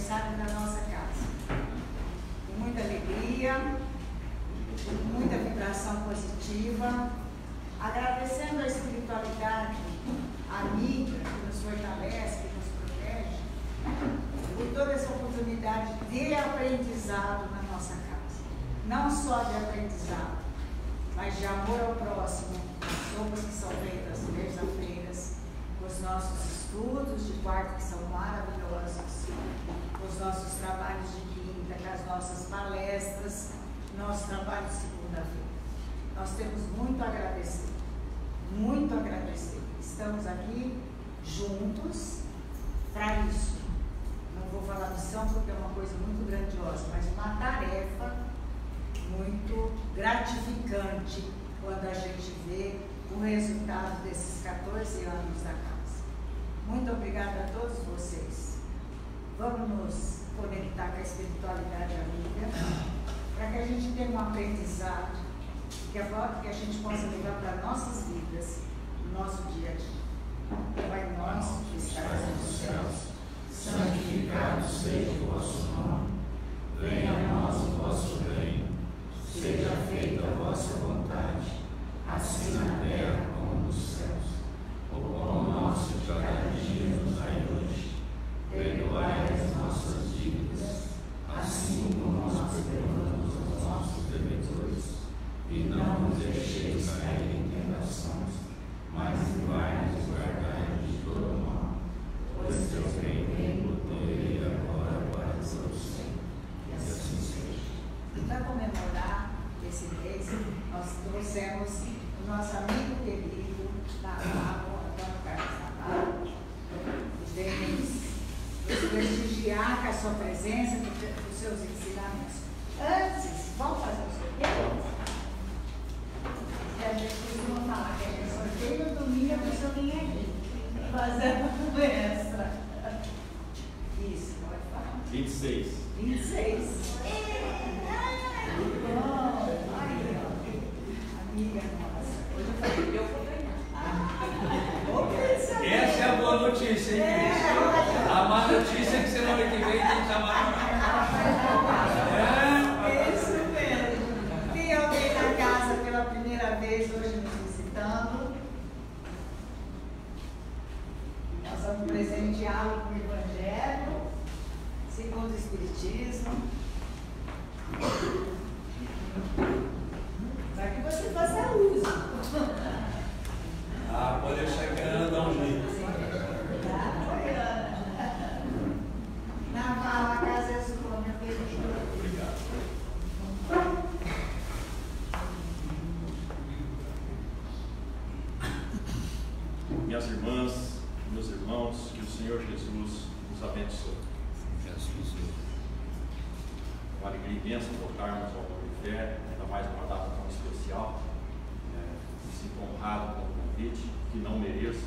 aniversário da nossa casa. Com muita alegria, com muita vibração positiva, agradecendo a espiritualidade amiga que nos fortalece, que nos protege, por toda essa oportunidade de aprendizado na nossa casa. Não só de aprendizado, mas de amor ao próximo, as sopas que são feitas terça-feiras, os nossos estudos de quarto que são maravilhosos, os nossos trabalhos de quinta, com as nossas palestras, nosso trabalho de segunda-feira. Nós temos muito a agradecer, muito a agradecer. Estamos aqui juntos para isso. Não vou falar missão porque é uma coisa muito grandiosa, mas uma tarefa muito gratificante quando a gente vê o resultado desses 14 anos da casa. Muito obrigada a todos vocês. Vamos nos conectar com a espiritualidade amiga, para que a gente tenha um aprendizado que a gente possa levar para nossas vidas, no nosso dia a dia. Pai nosso que estás nos céus, santificado seja o vosso nome. Venha a nós o vosso reino. Seja feita a vossa vontade, assim na terra como nos céus. O pão nosso de cada dia nos dai hoje. Perdoai as nossas dívidas, assim como nós perdoamos aos nossos devedores. E não nos deixeis cair em tentações, mas livrai-nos de todo mal. Pois teu reino, o poder e a glória para todos sempre. E assim seja. Para comemorar esse mês, nós trouxemos o nosso amigo querido, Navarro, Antônio Carlos Navarro, que vem nos prestigiar com a sua presença, com os seus ensinamentos. Antes, vamos fazer o sorteio? E a gente costuma falar que é sorteio no domingo, a pessoa vem aqui, fazendo extra. Isso, pode falar. 26. 26. Amiga nossa. Hoje eu falei, eu vou ganhar. Essa é a boa notícia, hein, Cris? A má notícia é que semana que vem tem que chamar. Isso mesmo. Tem alguém na casa pela primeira vez hoje nos visitando? Nós vamos presenteá-lo com o Evangelho, segundo o Espiritismo. Para que você faça uso. Pode deixar que ela dá um jeito. Navarro, a casa é sua, minha filha. Obrigado. Minhas irmãs, meus irmãos, que o Senhor Jesus nos abençoe. Uma alegria imensa voltarmos ao Amor e Fé, ainda mais uma data tão especial. Me sinto honrado com o convite, que não mereço,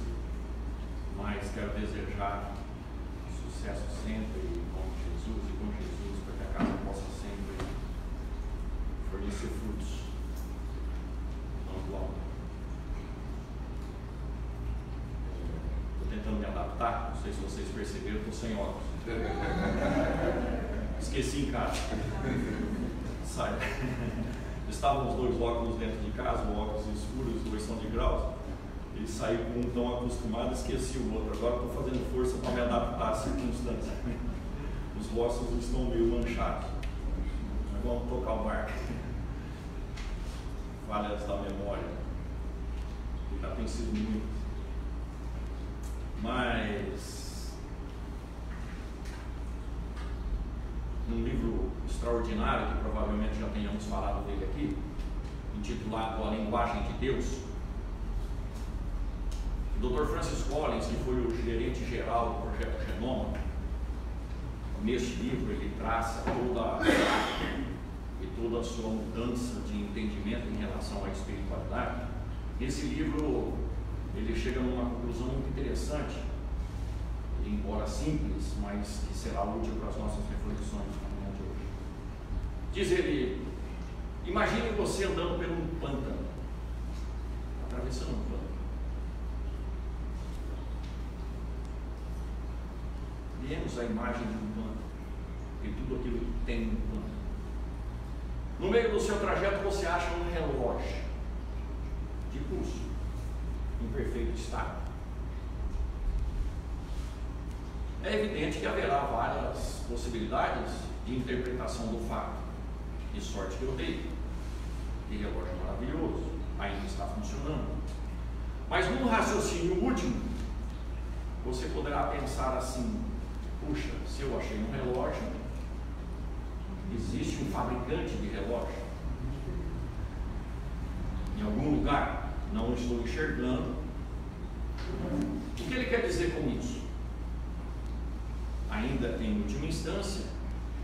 mas quero desejar sucesso sempre em nome de Jesus e com Jesus, para que a casa possa sempre fornecer frutos. Vamos lá. Estou tentando me adaptar, não sei se vocês perceberam, estou sem óculos. Esqueci em casa. Sai. Estavam os dois óculos dentro de casa, o óculos escuros, os dois são de graus. Ele saiu com um tão acostumado, esqueci o outro. Agora estou fazendo força para me adaptar às circunstâncias. Os ossos estão meio manchados. Mas vamos tocar o barco. Falhas da memória. Que já tem sido muito. Mas um livro extraordinário, que provavelmente já tenhamos falado dele aqui, intitulado A Linguagem de Deus. O Dr. Francis Collins, que foi o gerente geral do projeto Genoma, neste livro ele traça toda a sua mudança de entendimento em relação à espiritualidade. Esse livro ele chega numa conclusão muito interessante, embora simples, mas que será útil para as nossas reflexões na manhã de hoje. Diz ele: imagine você andando por um pântano, atravessando um pântano. Vemos a imagem de um pântano. e tudo aquilo que tem um plano. No meio do seu trajeto você acha um relógio de pulso, em perfeito estado. É evidente que haverá várias possibilidades de interpretação do fato. Que sorte que eu dei, que relógio maravilhoso, ainda está funcionando. Mas num raciocínio último, você poderá pensar assim: puxa, se eu achei um relógio, existe um fabricante de relógio em algum lugar, não estou enxergando. O que ele quer dizer com isso? Ainda em última instância,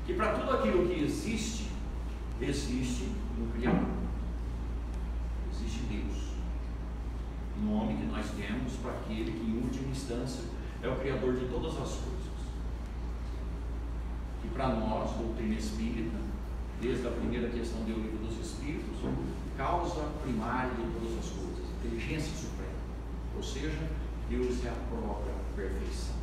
que para tudo aquilo que existe um Criador, existe Deus, nome que nós temos para aquele que em última instância é o Criador de todas as coisas. E para nós, doutrina espírita, desde a primeira questão do Livro dos Espíritos, causa primária de todas as coisas, inteligência suprema, ou seja, Deus é a própria perfeição.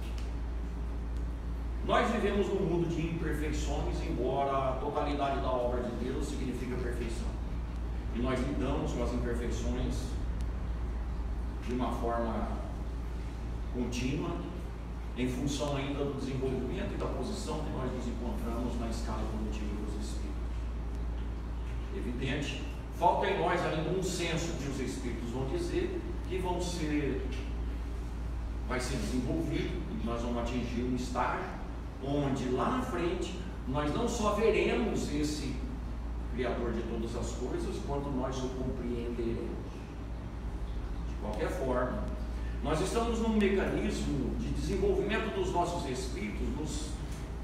Nós vivemos num mundo de imperfeições, embora a totalidade da obra de Deus significa perfeição. E nós lidamos com as imperfeições de uma forma contínua, em função ainda do desenvolvimento e da posição que nós nos encontramos na escala evolutiva dos Espíritos. Evidente, falta em nós ainda um senso que os Espíritos vão dizer que vai ser desenvolvido, e nós vamos atingir um estágio onde lá na frente nós não só veremos esse Criador de todas as coisas, quanto nós o compreenderemos. De qualquer forma, nós estamos num mecanismo de desenvolvimento dos nossos espíritos, nos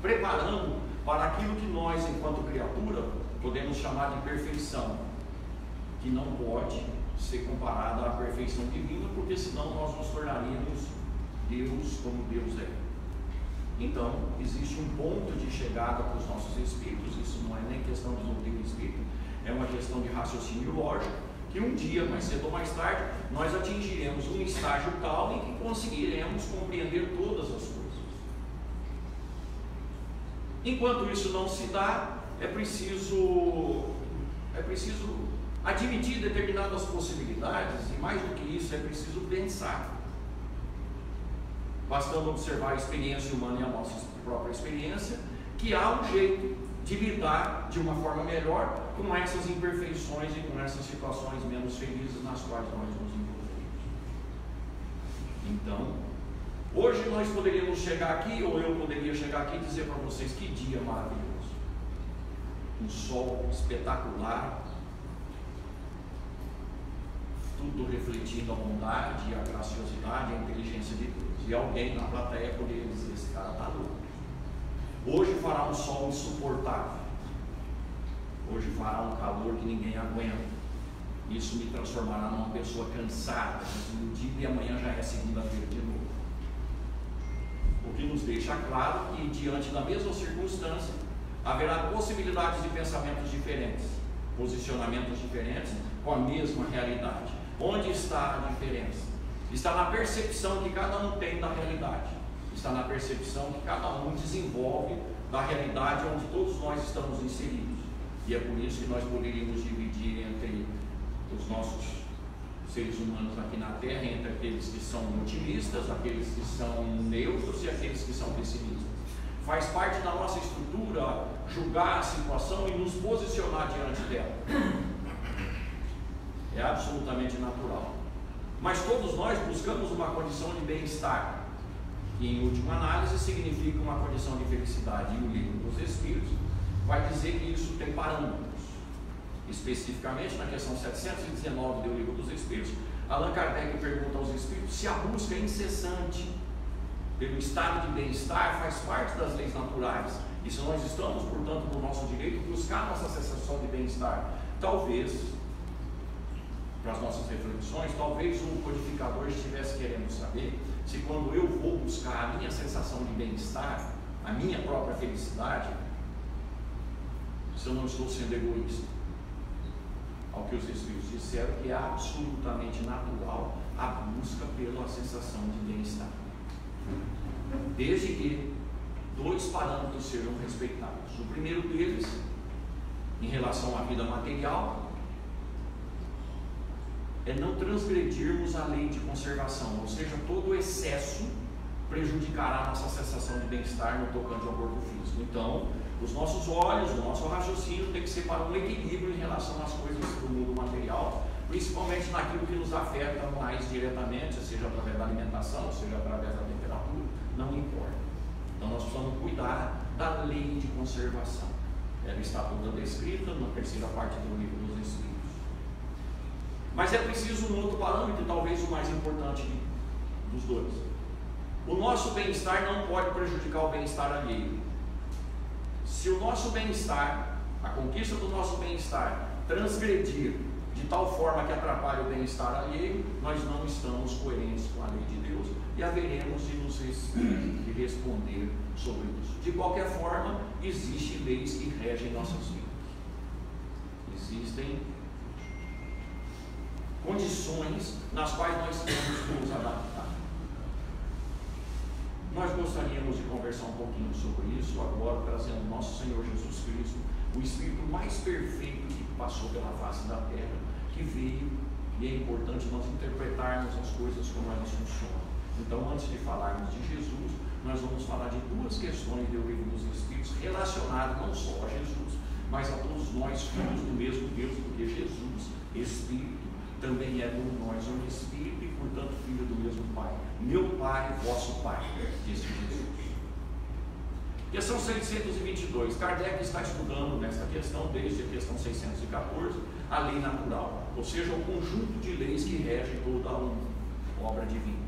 preparando para aquilo que nós, enquanto criatura, podemos chamar de perfeição, que não pode ser comparada à perfeição divina, porque senão nós nos tornaríamos Deus como Deus é. Então, existe um ponto de chegada para os nossos espíritos. Isso não é nem questão de doutrina espírita, é uma questão de raciocínio lógico, que um dia, mais cedo ou mais tarde, nós atingiremos um estágio tal em que conseguiremos compreender todas as coisas. Enquanto isso não se dá, é preciso admitir determinadas possibilidades, e mais do que isso, é preciso pensar. Bastando observar a experiência humana e a nossa própria experiência, que há um jeito de lidar de uma forma melhor com essas imperfeições e com essas situações menos felizes nas quais nós nos envolvemos. Então, hoje nós poderíamos chegar aqui, ou eu poderia chegar aqui e dizer para vocês: que dia maravilhoso, um sol espetacular, tudo refletindo a bondade, a graciosidade, a inteligência de Deus. E alguém na plateia poderia dizer: esse cara está louco. Hoje fará um sol insuportável. Hoje fará um calor que ninguém aguenta. Isso me transformará numa pessoa cansada, desiludida, e amanhã já é segunda-feira de novo. O que nos deixa claro que, diante da mesma circunstância, haverá possibilidades de pensamentos diferentes, posicionamentos diferentes com a mesma realidade. Onde está a diferença? Está na percepção que cada um tem da realidade, está na percepção que cada um desenvolve da realidade onde todos nós estamos inseridos. E é por isso que nós poderíamos dividir entre os nossos seres humanos aqui na Terra, entre aqueles que são otimistas, aqueles que são neutros e aqueles que são pessimistas. Faz parte da nossa estrutura julgar a situação e nos posicionar diante dela. É absolutamente natural. Mas todos nós buscamos uma condição de bem-estar, que em última análise significa uma condição de felicidade. E o Livro dos Espíritos vai dizer que isso tem parâmetros. Especificamente na questão 719 do Livro dos Espíritos, Allan Kardec pergunta aos espíritos se a busca incessante pelo estado de bem-estar faz parte das leis naturais, e se nós estamos, portanto, no nosso direito, buscar nossa sensação de bem-estar. Talvez, para as nossas reflexões, talvez o codificador estivesse querendo saber se, quando eu vou buscar a minha sensação de bem-estar, a minha própria felicidade, se eu não estou sendo egoísta. Ao que os Espíritos disseram, que é absolutamente natural a busca pela sensação de bem-estar, desde que dois parâmetros serão respeitados. O primeiro deles, em relação à vida material, é não transgredirmos a lei de conservação, ou seja, todo excesso prejudicará a nossa sensação de bem-estar no tocante ao corpo físico. Então, os nossos olhos, o nosso raciocínio tem que ser para um equilíbrio em relação às coisas do mundo material, principalmente naquilo que nos afeta mais diretamente, seja através da alimentação, seja através da temperatura, não importa. Então nós precisamos cuidar da lei de conservação. Ela está toda descrita na terceira parte do livro dos Espíritos. Mas é preciso um outro parâmetro, talvez o mais importante dos dois. O nosso bem-estar não pode prejudicar o bem-estar alheio. Se o nosso bem-estar, a conquista do nosso bem-estar, transgredir de tal forma que atrapalhe o bem-estar alheio, nós não estamos coerentes com a lei de Deus e haveremos de nos responder sobre isso. De qualquer forma, existem leis que regem nossas vidas. Existem condições nas quais nós temos que nos adaptar. Nós gostaríamos de conversar um pouquinho sobre isso agora, trazendo nosso Senhor Jesus Cristo, o Espírito mais perfeito que passou pela face da terra, que veio, e é importante nós interpretarmos as coisas como elas funcionam. Então, antes de falarmos de Jesus, nós vamos falar de duas questões do livro dos Espíritos relacionadas não só a Jesus, mas a todos nós, filhos do mesmo Deus, porque Jesus, Espírito, também é por nós um Espírito e, portanto, filho do mesmo Pai. Meu Pai, vosso Pai, disse Jesus. Questão 622. Kardec está estudando nesta questão, desde a questão 614, a lei natural, ou seja, o conjunto de leis que rege toda a obra divina.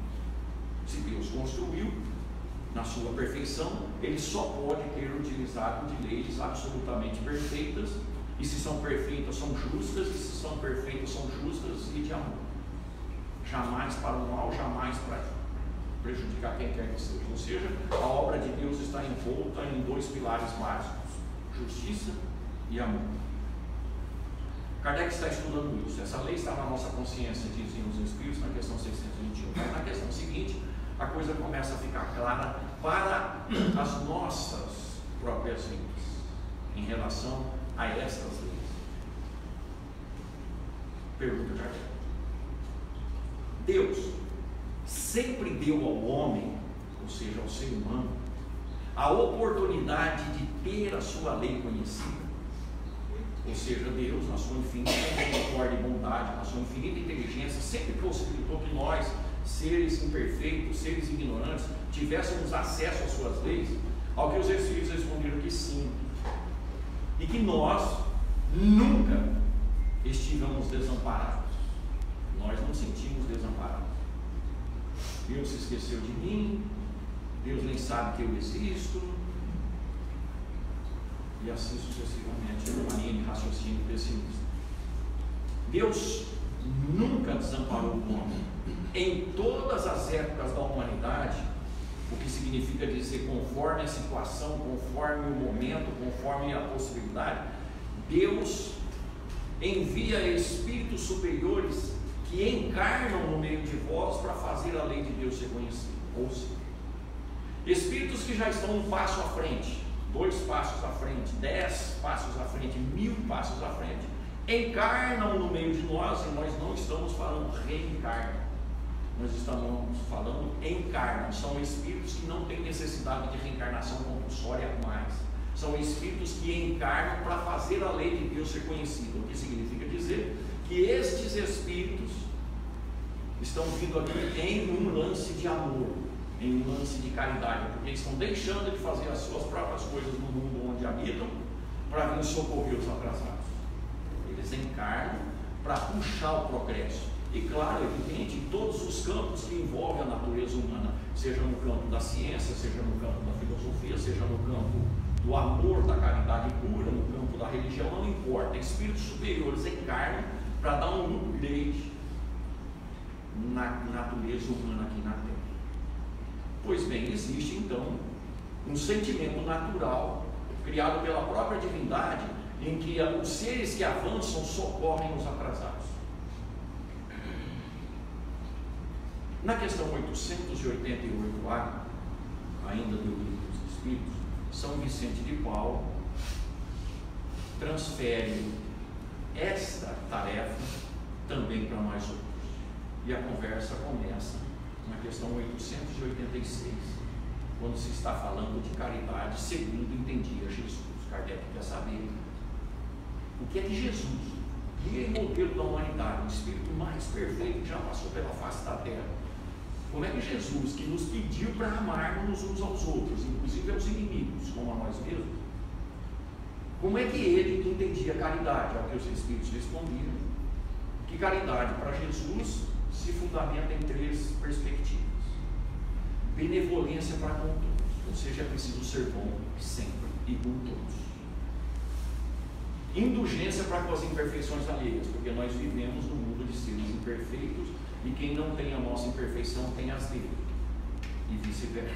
Se Deus construiu na sua perfeição, Ele só pode ter utilizado de leis absolutamente perfeitas, e se são perfeitas, são justas, e se são perfeitas, são justas e de amor. Jamais para o mal, jamais para prejudicar quem quer que seja. Ou seja, a obra de Deus está envolta em dois pilares básicos: justiça e amor. Kardec está estudando isso. Essa lei está na nossa consciência, dizem os Espíritos, na questão 621. Mas na questão seguinte, a coisa começa a ficar clara para as nossas próprias vidas, em relação a estas leis. Pergunta de Kardec: Deus sempre deu ao homem, ou seja, ao ser humano, a oportunidade de ter a sua lei conhecida? Ou seja, Deus, na sua infinita misericórdia e bondade, na sua infinita inteligência, sempre possibilitou que nós, seres imperfeitos, seres ignorantes, tivéssemos acesso às suas leis? Ao que os Espíritos responderam que sim, e que nós nunca estivemos desamparados. Nós não sentimos desamparados. Deus se esqueceu de mim, Deus nem sabe que eu existo, e assim sucessivamente, uma linha de raciocínio pessimista. Deus nunca desamparou o homem. Em todas as épocas da humanidade, o que significa dizer conforme a situação, conforme o momento, conforme a possibilidade, Deus envia espíritos superiores que encarnam no meio de vós para fazer a lei de Deus ser conhecida. Ou seja, espíritos que já estão um passo à frente, 2 passos à frente, 10 passos à frente, 1000 passos à frente, encarnam no meio de nós, e nós não estamos falando reencarnam, nós estamos falando encarnam. São espíritos que não têm necessidade de reencarnação compulsória mais. São espíritos que encarnam para fazer a lei de Deus ser conhecida. O que significa dizer que estes espíritos estão vindo aqui em um lance de amor, em um lance de caridade, porque estão deixando de fazer as suas próprias coisas no mundo onde habitam para vir socorrer os atrasados. Eles encarnam para puxar o progresso. E claro, evidente, em todos os campos que envolvem a natureza humana, seja no campo da ciência, seja no campo da filosofia, seja no campo do amor, da caridade pura, no campo da religião, não importa. Espíritos superiores encarnam para dar um upgrade na natureza humana aqui na Terra. Pois bem, existe então um sentimento natural criado pela própria divindade, em que os seres que avançam socorrem os atrasados. Na questão 888A, ainda do livro dos Espíritos, São Vicente de Paulo transfere esta tarefa também para nós outros. E a conversa começa na questão 886, quando se está falando de caridade segundo entendia Jesus. Kardec quer saber o que é que Jesus, guia e modelo da humanidade, o espírito mais perfeito que já passou pela face da terra, como é que Jesus, que nos pediu para amarmos uns aos outros, inclusive aos inimigos, como a nós mesmos, como é que ele entendia a caridade? Ao que os Espíritos respondiam que caridade para Jesus se fundamenta em 3 perspectivas: benevolência para com todos, ou seja, é preciso ser bom sempre e com todos; indulgência para com as imperfeições alheias, porque nós vivemos num mundo de seres imperfeitos e quem não tem a nossa imperfeição tem as dele, e vice-versa.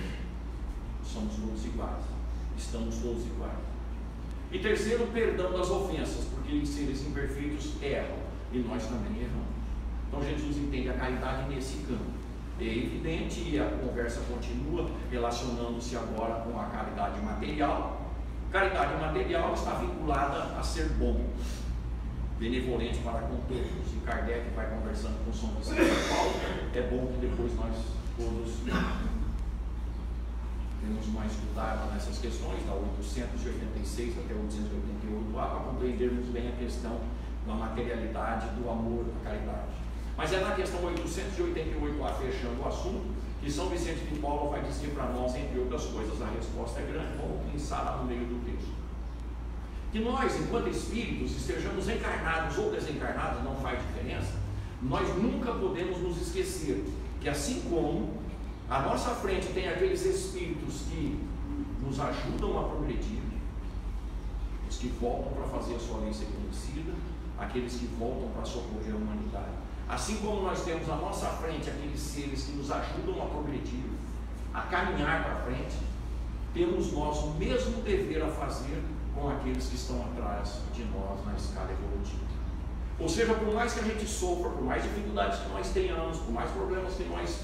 Somos todos iguais, estamos todos iguais. E terceiro, perdão das ofensas, porque os seres imperfeitos erram e nós também erramos. Então Jesus entende a caridade nesse campo. É evidente, e a conversa continua relacionando-se agora com a caridade material. Caridade material está vinculada a ser bom, benevolente para com todos. E Kardec vai conversando com São Vicente de Paulo. É bom que depois nós todos temos uma estudada nessas questões, da 886 até 888, para compreendermos bem a questão da materialidade, do amor, da caridade. Mas é na questão 888A, fechando o assunto, que São Vicente de Paulo vai dizer para nós, entre outras coisas, a resposta é grande, vamos pensar lá no meio do texto. Que nós, enquanto espíritos, estejamos encarnados ou desencarnados, não faz diferença, nós nunca podemos nos esquecer que, assim como à nossa frente tem aqueles espíritos que nos ajudam a progredir, os que voltam para fazer a sua lei ser conhecida, aqueles que voltam para socorrer a humanidade. Assim como nós temos à nossa frente aqueles seres que nos ajudam a progredir, a caminhar para frente, temos nós o mesmo dever a fazer com aqueles que estão atrás de nós na escala evolutiva. Ou seja, por mais que a gente sofra, por mais dificuldades que nós tenhamos, por mais problemas que nós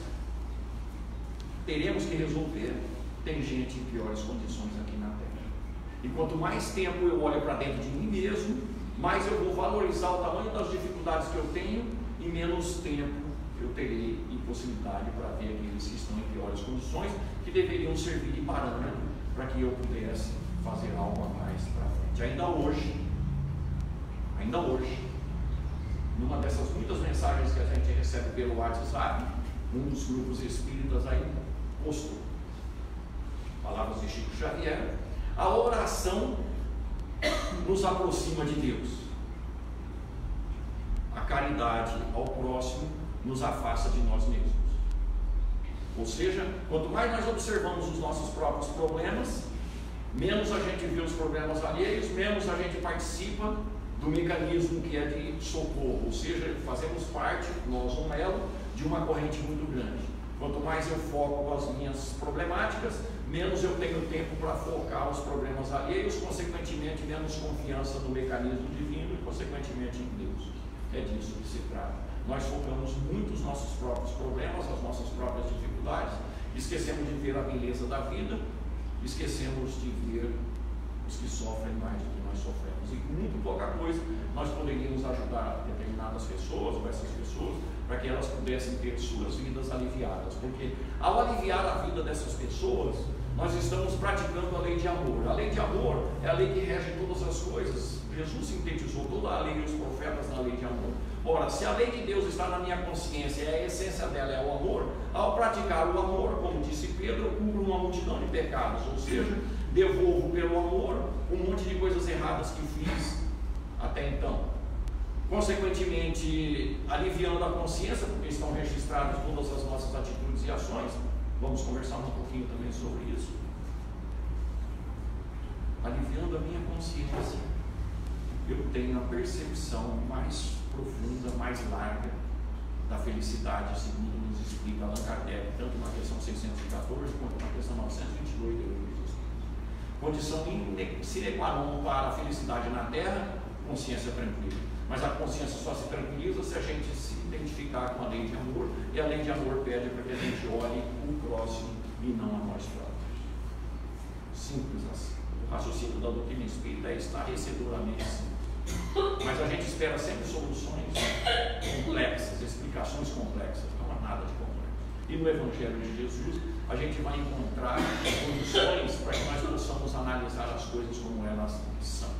teremos que resolver, tem gente em piores condições aqui na Terra. E quanto mais tempo eu olho para dentro de mim mesmo, mais eu vou valorizar o tamanho das dificuldades que eu tenho e menos tempo eu terei e possibilidade para ver aqueles que estão em piores condições, que deveriam servir de parâmetro para que eu pudesse fazer algo a mais para frente. Ainda hoje, numa dessas muitas mensagens que a gente recebe pelo WhatsApp, um dos grupos espíritas aí postou, palavras de Chico Xavier: a oração nos aproxima de Deus, a caridade ao próximo nos afasta de nós mesmos. Ou seja, quanto mais nós observamos os nossos próprios problemas, menos a gente vê os problemas alheios, menos a gente participa do mecanismo que é de socorro, ou seja, fazemos parte, nós um elo, de uma corrente muito grande. Quanto mais eu foco as minhas problemáticas, menos eu tenho tempo para focar os problemas alheios, consequentemente menos confiança no mecanismo divino e consequentemente em Deus. É disso que se trata. Nós focamos muito os nossos próprios problemas, as nossas próprias dificuldades, esquecemos de ver a beleza da vida, esquecemos de ver os que sofrem mais do que nós sofremos. E com muito pouca coisa nós poderíamos ajudar determinadas pessoas ou essas pessoas para que elas pudessem ter suas vidas aliviadas, porque ao aliviar a vida dessas pessoas, nós estamos praticando a lei de amor. A lei de amor é a lei que rege todas as coisas. Jesus sintetizou toda a lei e os profetas na lei de amor. Ora, se a lei de Deus está na minha consciência e a essência dela é o amor, ao praticar o amor, como disse Pedro, eu cubro uma multidão de pecados, ou seja, devolvo pelo amor um monte de coisas erradas que fiz até então. Consequentemente, aliviando a consciência, porque estão registradas todas as nossas atitudes e ações. Vamos conversar um pouquinho também sobre isso. Aliviando a minha consciência, eu tenho a percepção mais profunda, mais larga da felicidade, segundo nos explica Allan Kardec, tanto na questão 614 quanto na questão 922 do condição sine qua non para a felicidade na Terra, consciência tranquila. Mas a consciência só se tranquiliza se a gente se identificar com a lei de amor, e a lei de amor pede para que a gente olhe o próximo e não a nós próprios. Simples assim. O raciocínio da doutrina espírita é estarrecedoramente simples. Mas a gente espera sempre soluções complexas, explicações complexas. Não há nada de complexo. E no Evangelho de Jesus, a gente vai encontrar condições para que nós possamos analisar as coisas como elas são.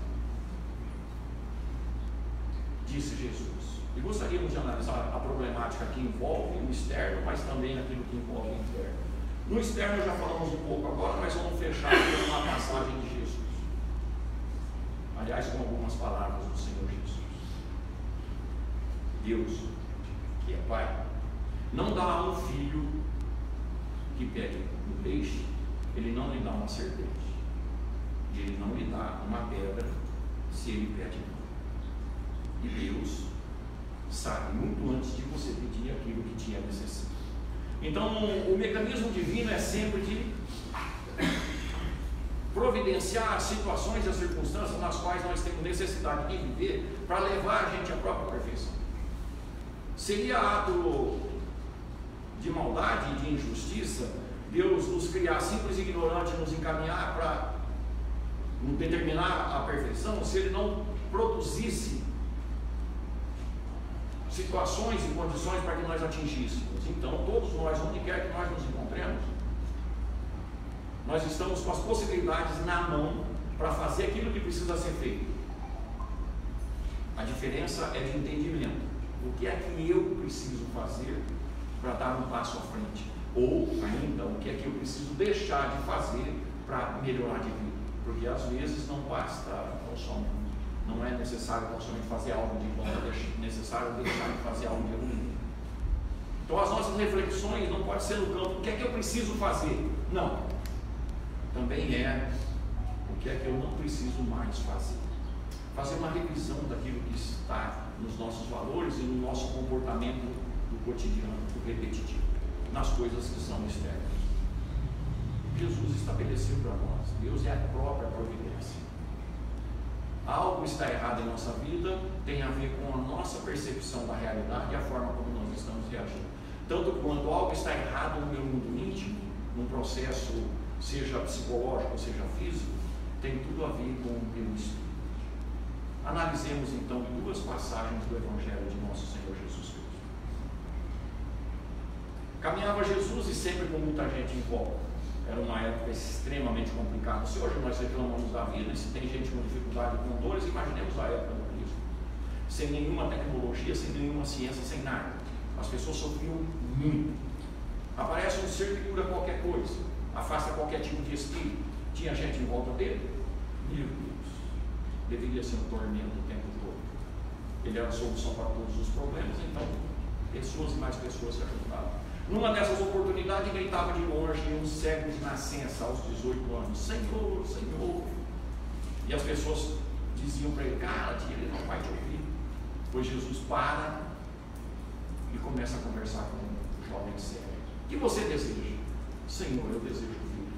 Disse Jesus. E gostaríamos de analisar a problemática que envolve o externo, mas também aquilo que envolve o interno. No externo já falamos um pouco agora, mas vamos fechar com uma passagem de Jesus. Aliás, com algumas palavras do Senhor Jesus. Deus, que é Pai, não dá a um filho que pede um peixe, Ele não lhe dá uma serpente. E Ele não lhe dá uma pedra se Ele pede não. E Deus sabe muito antes de você pedir aquilo que te é necessário. Então, o mecanismo divino é sempre de providenciar situações e circunstâncias nas quais nós temos necessidade de viver para levar a gente à própria perfeição. Seria ato de maldade e de injustiça Deus nos criar simples e ignorante, nos encaminhar para determinar a perfeição, se Ele não produzisse situações e condições para que nós atingíssemos. Então, todos nós, onde quer que nós nos encontremos, nós estamos com as possibilidades na mão para fazer aquilo que precisa ser feito. A diferença é de entendimento. O que é que eu preciso fazer para dar um passo à frente? Ou ainda, o que é que eu preciso deixar de fazer para melhorar de vida? Porque às vezes não basta não é necessário somente fazer algo de bom, é necessário deixar de fazer algo de ruim. Então as nossas reflexões não podem ser no campo, o que é que eu preciso fazer? Não. Também é o que é que eu não preciso mais fazer. Fazer uma revisão daquilo que está nos nossos valores e no nosso comportamento do cotidiano, do repetitivo, nas coisas que são externas. Jesus estabeleceu para nós, Deus é a própria providência. Algo está errado em nossa vida, tem a ver com a nossa percepção da realidade e a forma como nós estamos reagindo. Tanto quanto algo está errado no meu mundo íntimo, num processo, seja psicológico, seja físico, tem tudo a ver com o meu espírito. Analisemos então duas passagens do Evangelho de nosso Senhor Jesus Cristo. Caminhava Jesus e sempre com muita gente em volta. Era uma época extremamente complicada. Se hoje nós reclamamos da vida, e se tem gente com dificuldade, com dores, imaginemos a época do Cristo. Sem nenhuma tecnologia, sem nenhuma ciência, sem nada. As pessoas sofriam muito. Aparece um ser que cura qualquer coisa, afasta qualquer tipo de espírito. Tinha gente em volta dele? Meu Deus, deveria ser um tormento o tempo todo. Ele era a solução para todos os problemas, então pessoas e mais pessoas se ajudavam. Numa dessas oportunidades, gritava de longe um cego de nascença aos 18 anos: Senhor, Senhor. E as pessoas diziam para ele: cala-te, ele não vai te ouvir. Pois Jesus para e começa a conversar com o jovem cego. O que você deseja? Senhor, eu desejo vir.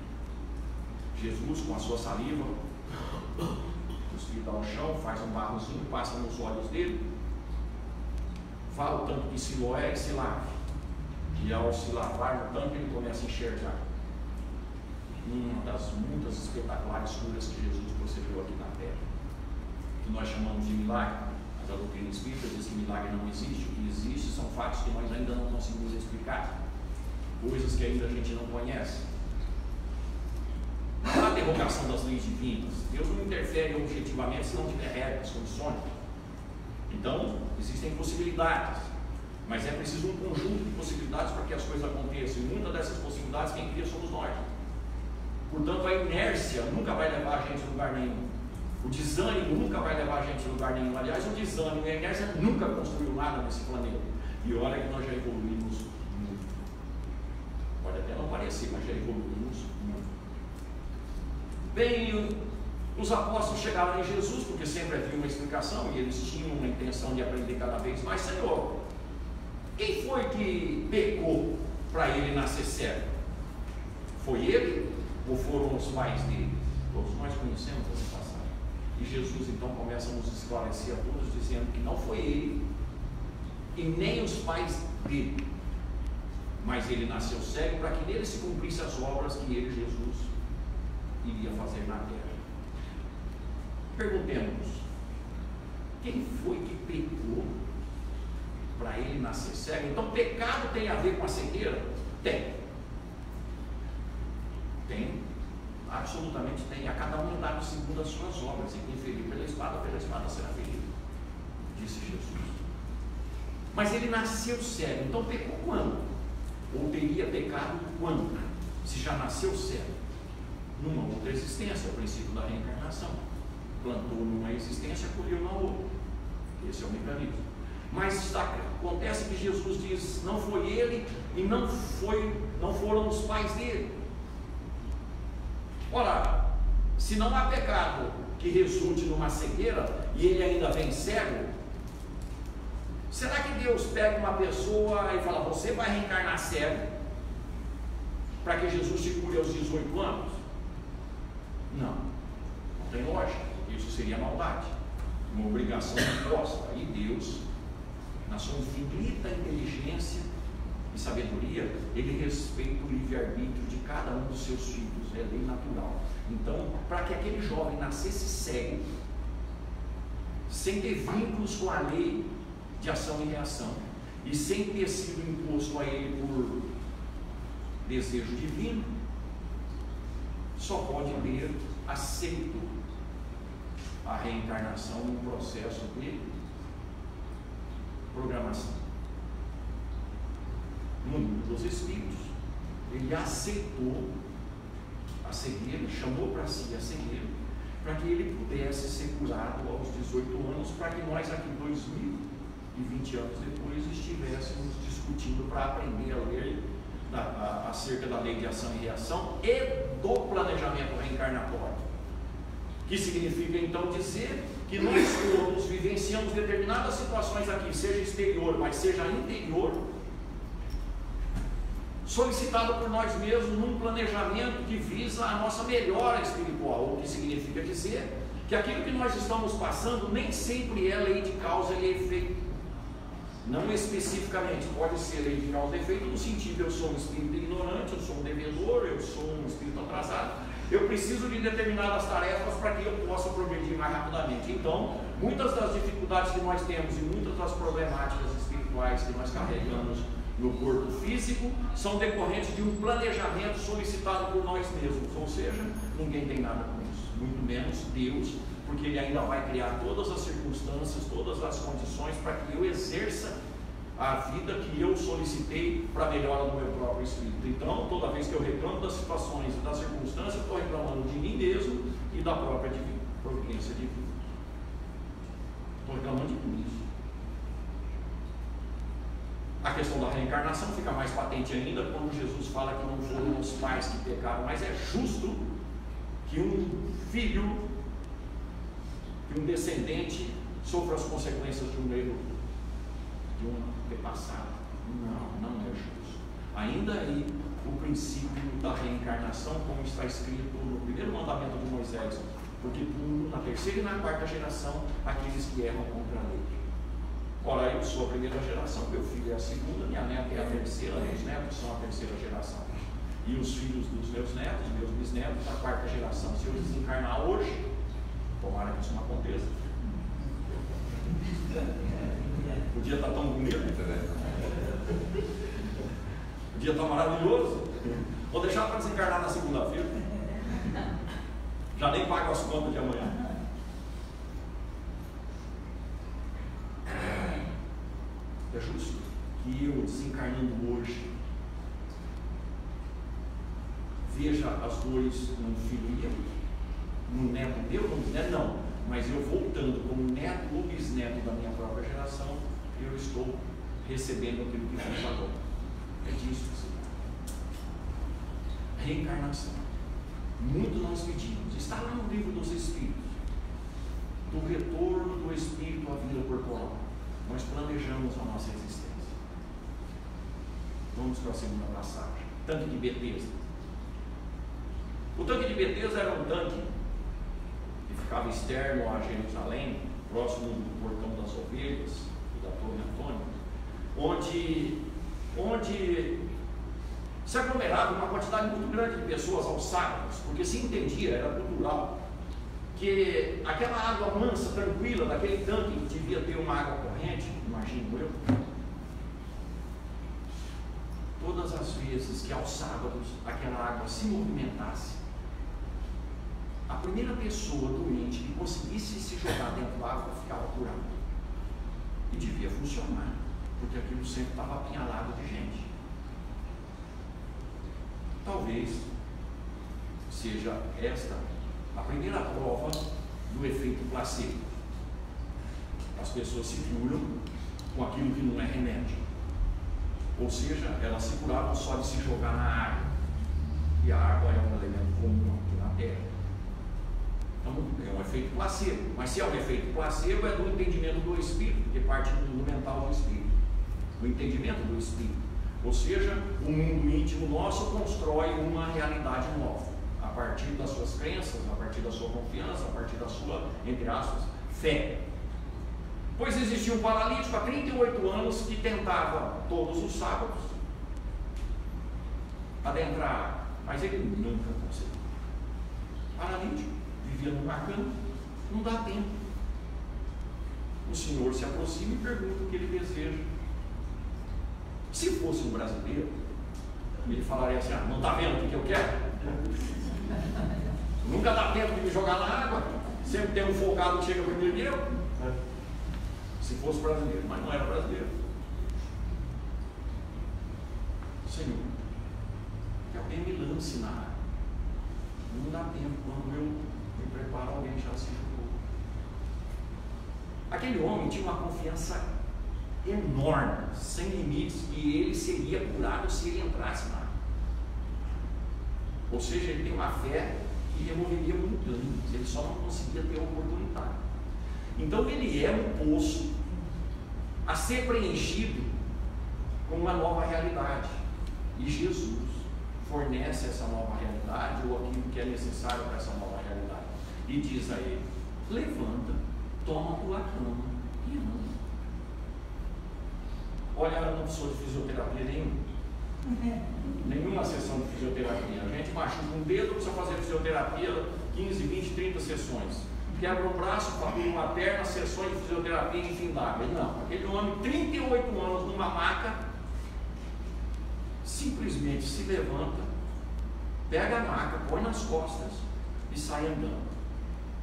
Jesus, com a sua saliva, cuspida ao chão, faz um barrozinho, passa nos olhos dele, fala o tanto que Siloé e se lave. E ao se lavar no tanto, ele começa a enxergar. Uma das muitas espetaculares curas que Jesus procedeu aqui na terra, que nós chamamos de milagre. Mas a doutrina espírita diz que milagre não existe. O que existe são fatos que nós ainda não conseguimos explicar, coisas que ainda a gente não conhece. Não há derrogação das leis divinas. Deus não interfere objetivamente se não tiver regras, condições. Então, existem possibilidades. Mas é preciso um conjunto de possibilidades para que as coisas aconteçam. E muitas dessas possibilidades quem cria somos nós. Portanto, a inércia nunca vai levar a gente a lugar nenhum. O desânimo nunca vai levar a gente a lugar nenhum. Aliás, o desânimo e a inércia nunca construiu nada nesse planeta. E olha que nós já evoluímos muito. Pode até não parecer, mas já evoluímos muito. Bem, os apóstolos chegaram em Jesus, porque sempre havia uma explicação, e eles tinham uma intenção de aprender cada vez mais. Senhor, quem foi que pecou para ele nascer cego? Foi ele ou foram os pais dele? Todos nós conhecemos essa passagem. E Jesus então começa a nos esclarecer a todos, dizendo que não foi ele e nem os pais dele, mas ele nasceu cego para que nele se cumprissem as obras que ele, Jesus, iria fazer na terra. Perguntemos, quem foi que pecou para ele nascer cego? Então, pecado tem a ver com a cegueira? Tem. Tem. Absolutamente tem. A cada um é dado segundo as suas obras. E quem ferir pela espada será ferido, disse Jesus. Mas ele nasceu cego. Então, pecou quando? Ou teria pecado quando? Se já nasceu cego. Numa outra existência, o princípio da reencarnação. Plantou numa existência, colheu na outra. Esse é o mecanismo. Mas acontece que Jesus diz, não foi ele e não foram os pais dele. Ora, se não há pecado que resulte numa cegueira e ele ainda vem cego, será que Deus pega uma pessoa e fala, você vai reencarnar cego para que Jesus te cure aos 18 anos? Não tem lógica. Isso seria maldade, uma obrigação imposta. E Deus, na sua infinita inteligência e sabedoria, ele respeita o livre-arbítrio de cada um dos seus filhos, é lei natural. Então, para que aquele jovem nascesse cego, sem ter vínculos com a lei de ação e reação, e sem ter sido imposto a ele por desejo divino, só pode ter aceito a reencarnação em um processo de programação. No mundo dos espíritos, ele aceitou a cegueira, chamou para si a cegueira, para que ele pudesse ser curado aos 18 anos, para que nós aqui 2020 anos depois estivéssemos discutindo para aprender a ler acerca da lei de ação e reação e do planejamento reencarnatório. Que significa então dizer que nós todos vivenciamos determinadas situações aqui, seja exterior, mas seja interior, solicitado por nós mesmos num planejamento que visa a nossa melhora espiritual, o que significa dizer que aquilo que nós estamos passando nem sempre é lei de causa e efeito. Não especificamente, pode ser lei de causa e efeito no sentido, eu sou um espírito ignorante, eu sou um devedor, eu sou um espírito atrasado, eu preciso de determinadas tarefas para que eu possa progredir mais rapidamente. Então, muitas das dificuldades que nós temos e muitas das problemáticas espirituais que nós carregamos no corpo físico são decorrentes de um planejamento solicitado por nós mesmos, ou seja, ninguém tem nada com isso, muito menos Deus, porque Ele ainda vai criar todas as circunstâncias, todas as condições para que eu exerça a vida que eu solicitei para a melhora do meu próprio espírito. Então, toda vez que eu reclamo das situações e das circunstâncias, eu estou reclamando de mim mesmo e da própria providência divina. Estou reclamando de tudo isso. A questão da reencarnação fica mais patente ainda quando Jesus fala que não foram os pais que pecaram, mas é justo que um filho, que um descendente sofra as consequências de um erro, de um antepassado. Não é justo. Ainda aí, o princípio da reencarnação, como está escrito no primeiro mandamento de Moisés, porque na terceira e na quarta geração, aqueles que erram contra a lei. Ora, eu sou a primeira geração, meu filho é a segunda, minha neta é a terceira, meus netos são a terceira geração. E os filhos dos meus netos, meus bisnetos, a quarta geração. Se eu desencarnar hoje, tomara que isso não aconteça. O dia está tão bonito, o dia está maravilhoso. Vou deixar para desencarnar na segunda-feira. Já nem pago as contas de amanhã. É justo que eu, desencarnando hoje, veja as dores num filho meu, num neto meu, num bisneto, não, mas eu voltando como neto ou bisneto da minha própria geração, eu estou recebendo aquilo que fiz agora. É disso que se trata. Reencarnação. Muito nós pedimos, está lá no livro dos Espíritos, do retorno do Espírito à vida corporal. Nós planejamos a nossa existência. Vamos para a segunda passagem. Tanque de Betesda. O tanque de Betesda era um tanque que ficava externo a Jerusalém, próximo do portão das ovelhas e da Torre Antônia, onde se aglomerava uma quantidade muito grande de pessoas aos sábados, porque se entendia, era cultural, que aquela água mansa, tranquila, daquele tanque devia ter uma água corrente, imagino eu. Todas as vezes que aos sábados aquela água se movimentasse, a primeira pessoa doente que conseguisse se jogar dentro da água ficava curada. E devia funcionar, porque aquilo sempre estava apinhalado de gente. Talvez seja esta a primeira prova do efeito placebo. As pessoas se curam com aquilo que não é remédio. Ou seja, elas se curavam só de se jogar na água. E a água é um elemento comum aqui na Terra. Então, é um efeito placebo. Mas se é um efeito placebo, é do entendimento do Espírito, que parte do mundo mental do Espírito. Do entendimento do Espírito. Ou seja, o mundo íntimo nosso constrói uma realidade nova. A partir das suas crenças, a partir da sua confiança, a partir da sua, entre aspas, fé. Pois existia um paralítico há 38 anos que tentava todos os sábados adentrar, mas ele nunca conseguiu. Paralítico, vivia numa cama, não dá tempo. O Senhor se aproxima e pergunta o que ele deseja. Se fosse um brasileiro, ele falaria assim: não está vendo o que eu quero? Nunca dá tempo de me jogar na água, sempre tem um folgado que chega primeiro. Se fosse brasileiro, mas não era brasileiro. Senhor, que alguém me lance na água. Não dá tempo, quando eu me preparo, alguém já se jogou. Aquele homem tinha uma confiança enorme, sem limites, e ele seria curado se ele entrasse na água. Ou seja, ele tem uma fé que removeria montanhas, ele só não conseguia ter a oportunidade. Então ele é um poço a ser preenchido com uma nova realidade, e Jesus fornece essa nova realidade, ou aquilo que é necessário para essa nova realidade, e diz a ele: levanta, toma tua cama e anda. Olha, eu não sou de fisioterapia nenhuma sessão de fisioterapia. A gente machuca um dedo, precisa fazer fisioterapia 15, 20, 30 sessões. Quebra um braço, fratura uma perna, sessões de fisioterapia infindáveis. Não, aquele homem, 38 anos numa maca, simplesmente se levanta, pega a maca, põe nas costas e sai andando.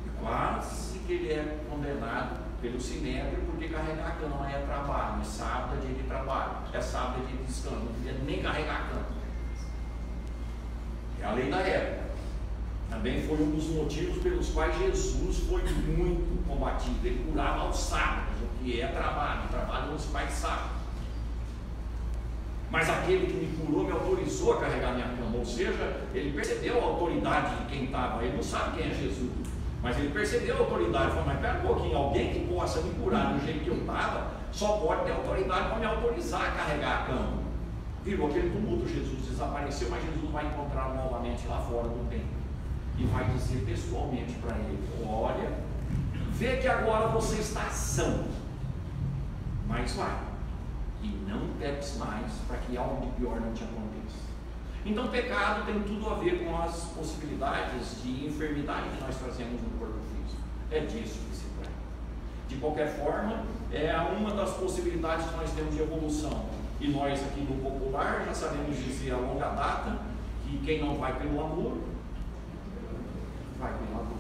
E quase que ele é condenado pelo Sinédrio, porque carregar a cama é trabalho, é sábado é dia de trabalho, é sábado é dia de descanso, não devia nem carregar a cama. É a lei da época. Também foi um dos motivos pelos quais Jesus foi muito combatido. Ele curava aos sábados, o que é trabalho. Trabalho não se faz sábado. Mas aquele que me curou me autorizou a carregar minha cama. Ou seja, ele percebeu a autoridade de quem estava. Ele não sabe quem é Jesus, mas ele percebeu a autoridade. Falou: mas pera um pouquinho, alguém que possa me curar do jeito que eu estava só pode ter autoridade para me autorizar a carregar a cama. Virou aquele tumulto. Jesus desapareceu, mas Jesus vai encontrá-lo novamente lá fora do templo e vai dizer pessoalmente para ele: olha, vê que agora você está são, mas vai e não peques mais, para que algo de pior não te aconteça. Então, pecado tem tudo a ver com as possibilidades de enfermidade que nós trazemos no corpo físico. É disso que se trata. De qualquer forma, é uma das possibilidades que nós temos de evolução. E nós aqui no popular já sabemos dizer a longa data que quem não vai pelo amor vai pela dor.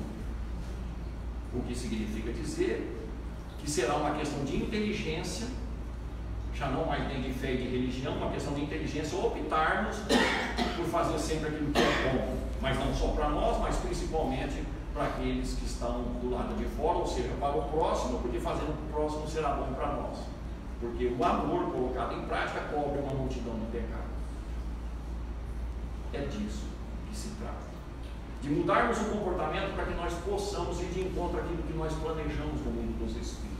O que significa dizer que será uma questão de inteligência, já não mais nem de fé e de religião, uma questão de inteligência, optarmos por fazer sempre aquilo que é bom, mas não só para nós, mas principalmente para aqueles que estão do lado de fora, ou seja, para o próximo, porque fazendo o próximo será bom para nós, porque o amor colocado em prática cobre uma multidão de pecados. É disso que se trata, de mudarmos o comportamento para que nós possamos ir de encontro àquilo que nós planejamos no mundo dos Espíritos.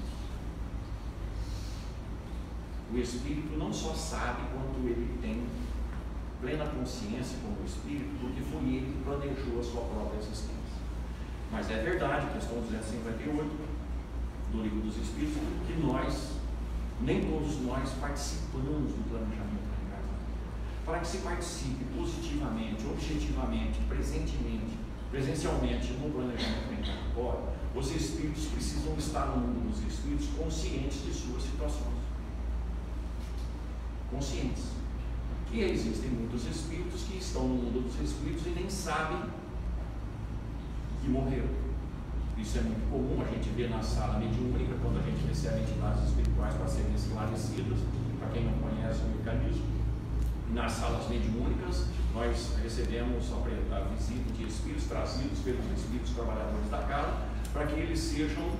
O Espírito não só sabe quanto ele tem plena consciência como Espírito, porque foi ele que planejou a sua própria existência. Mas é verdade, questão 258 do Livro dos Espíritos, que nós, nem todos nós, participamos do planejamento reencarnatório. para que se participe positivamente, objetivamente, presencialmente no planejamento reencarnatório, os espíritos precisam estar no mundo dos espíritos conscientes de suas situações. Conscientes. E existem muitos espíritos que estão no mundo dos espíritos e nem sabem que morreram. Isso é muito comum, a gente vê na sala mediúnica, quando a gente recebe entidades espirituais para serem esclarecidas, para quem não conhece o mecanismo. Nas salas mediúnicas, nós recebemos a visita de espíritos trazidos pelos espíritos trabalhadores da casa, para que eles sejam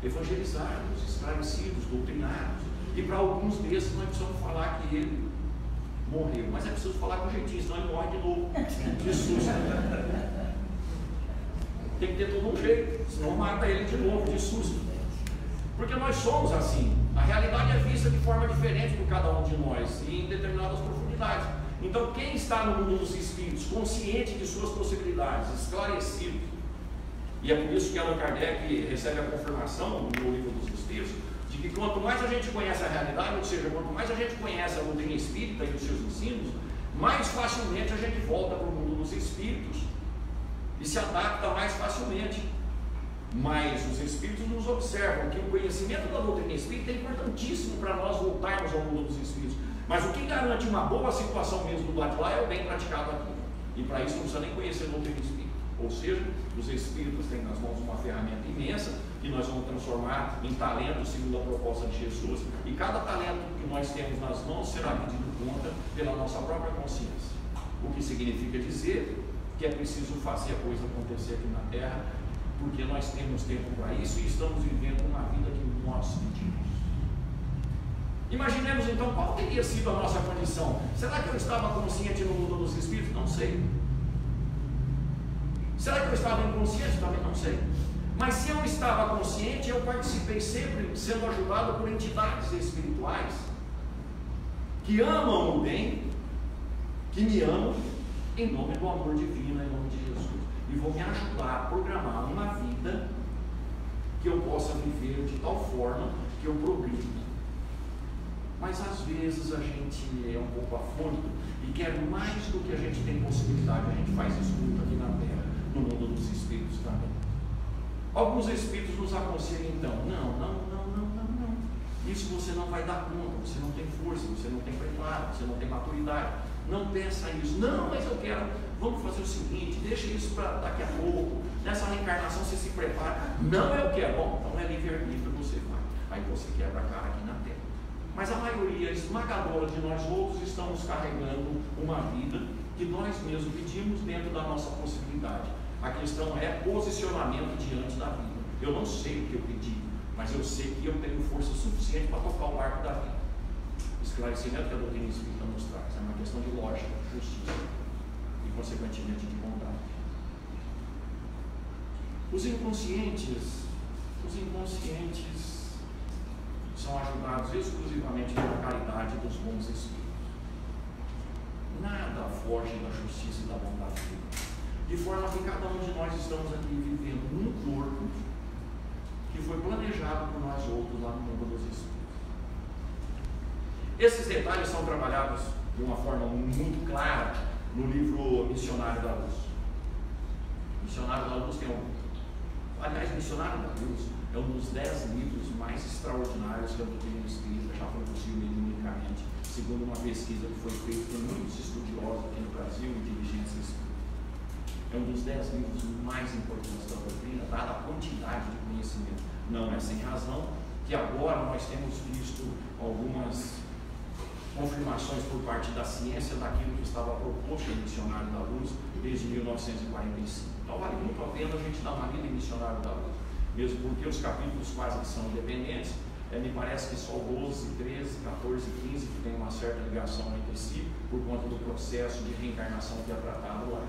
evangelizados, esclarecidos, doutrinados. E para alguns desses nós precisamos falar que ele morreu, mas é preciso falar com jeitinho, senão ele morre de novo, de susto. Tem que ter todo um jeito, senão mata ele de novo, de susto. Porque nós somos assim. A realidade é vista de forma diferente por cada um de nós e em determinadas profundidades. Então, quem está no mundo dos espíritos, consciente de suas possibilidades, esclarecido, e é por isso que Allan Kardec recebe a confirmação no Livro dos Espíritos, de que quanto mais a gente conhece a realidade, ou seja, quanto mais a gente conhece a doutrina espírita e os seus ensinos, mais facilmente a gente volta para o mundo dos espíritos e se adapta mais facilmente. Mas os espíritos nos observam que o conhecimento da doutrina espírita é importantíssimo para nós voltarmos ao mundo dos espíritos. Mas o que garante uma boa situação mesmo do lado de lá é o bem praticado aqui. E para isso não precisa nem conhecer a doutrina espírita. Ou seja, os espíritos têm nas mãos uma ferramenta imensa que nós vamos transformar em talento segundo a proposta de Jesus. E cada talento que nós temos nas mãos será pedido conta pela nossa própria consciência. O que significa dizer que é preciso fazer a coisa acontecer aqui na Terra, porque nós temos tempo para isso e estamos vivendo uma vida que nós pedimos. Imaginemos então qual teria sido a nossa condição. Será que eu estava consciente no mundo dos espíritos? Não sei. Será que eu estava inconsciente? Também não sei. Mas se eu estava consciente, eu participei sempre sendo ajudado por entidades espirituais que amam o bem, que me amam em nome do amor divino, em nome de Jesus. E vão me ajudar a programar uma vida que eu possa viver de tal forma que eu progredo. Mas às vezes a gente é um pouco afônico e quer mais do que a gente tem possibilidade. A gente faz isso muito aqui na Terra, no mundo dos espíritos também. Alguns espíritos nos aconselham então, não. Isso você não vai dar conta, você não tem força, você não tem preparo, você não tem maturidade. Não peça isso. Não, mas eu quero. Vamos fazer o seguinte, deixa isso para daqui a pouco. Nessa reencarnação você se prepara. Não, eu quero. Bom, então é livre-arbítrio, você vai. Aí você quebra a cara aqui na Terra. Mas a maioria esmagadora de nós outros estamos carregando uma vida que nós mesmos pedimos dentro da nossa possibilidade. A questão é posicionamento diante da vida. Eu não sei o que eu pedi, mas eu sei que eu tenho força suficiente para tocar o barco da vida. Esclarecimento que a doutrina espírita nos traz é uma questão de lógica, justiça e, consequentemente, de bondade. Os inconscientes são ajudados exclusivamente pela caridade dos bons espíritos. Nada foge da justiça e da bondade de Deus. De forma que cada um de nós estamos aqui vivendo num corpo que foi planejado por nós outros lá no mundo dos espíritos. Esses detalhes são trabalhados de uma forma muito clara no livro Missionário da Luz. Missionário da Luz Missionário da Luz é um dos 10 livros mais extraordinários que a doutrina espírita já foi possível unicamente, segundo uma pesquisa que foi feita por muitos estudiosos aqui no Brasil e dirigentes espíritas. É um dos 10 livros mais importantes da doutrina, dada a quantidade de conhecimento. Não é sem razão que agora nós temos visto algumas confirmações por parte da ciência daquilo que estava proposto no Missionário da Luz desde 1945. Então vale muito a pena a gente dar uma lida em Missionário da Luz, mesmo porque os capítulos quase que são independentes. Me parece que só 12, 13, 14 e 15 que tem uma certa ligação entre si por conta do processo de reencarnação que é tratado lá.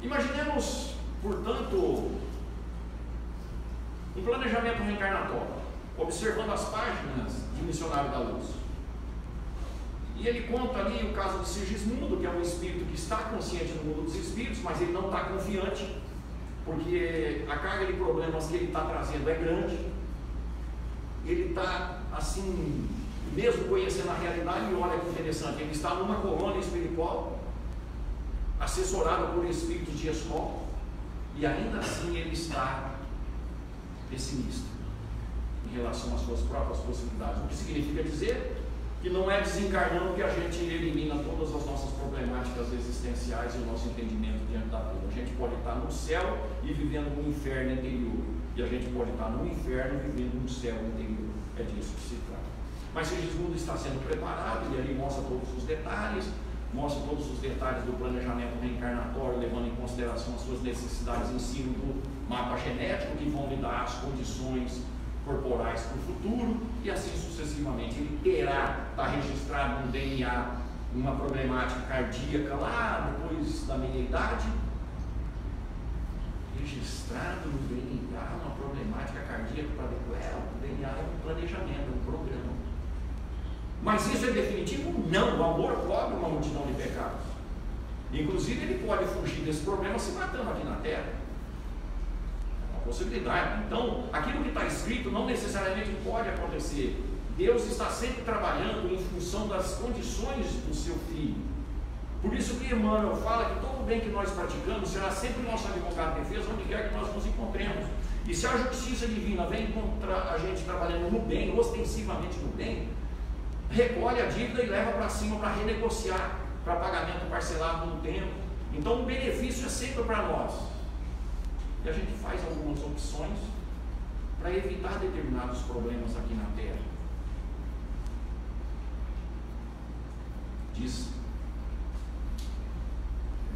Imaginemos, portanto, um planejamento reencarnatório, observando as páginas de Missionário da Luz. E ele conta ali o caso de Sigismundo, que é um espírito que está consciente no mundo dos espíritos, mas ele não está confiante, porque a carga de problemas que ele está trazendo é grande. Ele está assim, mesmo conhecendo a realidade, e olha que interessante, ele está numa colônia espiritual, assessorado por espíritos de escola, e ainda assim ele está pessimista em relação às suas próprias possibilidades. O que significa dizer que não é desencarnando que a gente elimina todas as nossas problemáticas existenciais e o nosso entendimento diante da vida. A gente pode estar no céu e vivendo no inferno interior, e a gente pode estar no inferno e vivendo no céu interior. É disso que se trata. Mas Segismundo está sendo preparado, e ali mostra todos os detalhes do planejamento reencarnatório, levando em consideração as suas necessidades em cima do mapa genético, que vão lhe dar as condições corporais para o futuro, e assim sucessivamente. Ele terá, está registrado no DNA, uma problemática cardíaca lá depois da meia-idade. Registrado no DNA uma problemática cardíaca para depois. O DNA é um planejamento, é um programa. Mas isso é definitivo? Não. O amor cobre uma multidão de pecados. Inclusive, ele pode fugir desse problema se matando aqui na Terra. É uma possibilidade. Então, aquilo que está escrito não necessariamente pode acontecer. Deus está sempre trabalhando em função das condições do seu filho. Por isso que Emmanuel fala que todo o bem que nós praticamos será sempre nosso advogado de defesa, onde quer que nós nos encontremos. E se a justiça divina vem encontrar a gente trabalhando no bem, ostensivamente no bem, recolhe a dívida e leva para cima para renegociar, para pagamento parcelado no tempo. Então o benefício é sempre para nós. E a gente faz algumas opções para evitar determinados problemas aqui na Terra. Diz,